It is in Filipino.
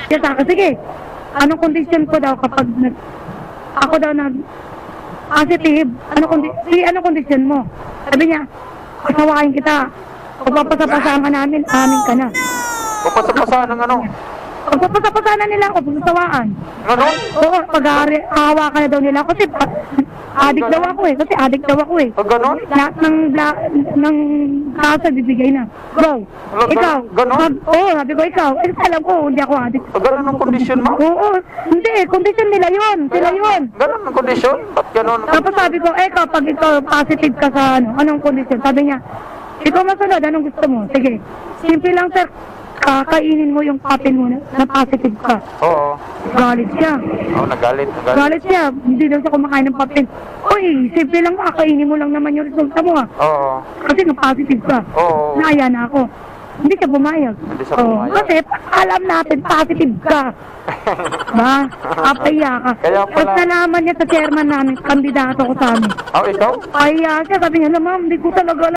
Siya sa akin, sige, anong condition ko daw kapag ako daw positive, anong condition mo? Sabi niya, kasawain kita. Pagpapasapasaan ka namin, amin ka na. Papasapasahan ng ano? Pagpapasapasaan na nila ako, pagsasawaan. Ganon? Oo, pag-aawa ka na daw nila. Kasi addict daw ako eh. Kasi addict daw ako eh. Ganon? Lahat ng kasa bibigay na. Go. Ikaw. Ganon? Oo, sabi ko ikaw. Eh, alam ko, hindi ako addict. Ganon ang kondisyon mo? Oo, hindi. Kondisyon nila yun. Sila yun. Ganon ang kondisyon? Ba't ganon? Tapos sabi ko, kapag ikaw positive ka sa anong kondisyon? Sabi niya, ikaw masunod, anong gusto mo? Sige. Simple lang, sir. Kainin mo yung papel mo na positive ka. Oo. Galit siya. Oo, nagalit. Galit siya. Hindi daw siya kumakain ng papel. Uy, simple lang, kakainin mo lang naman yung resulta mo ha. Oo. Kasi positive ka. Oo. Naaya na ako. Hindi siya bumayag. Hindi siya pumayag. Kasi alam natin, positive ka. Ba? Kapaya ka. Kaya pala- Tapos nalaman niya sa chairman namin, kandidato ko sa amin. Oh, ikaw? Kaya siya, sabi niya, ma'am, hindi ko talaga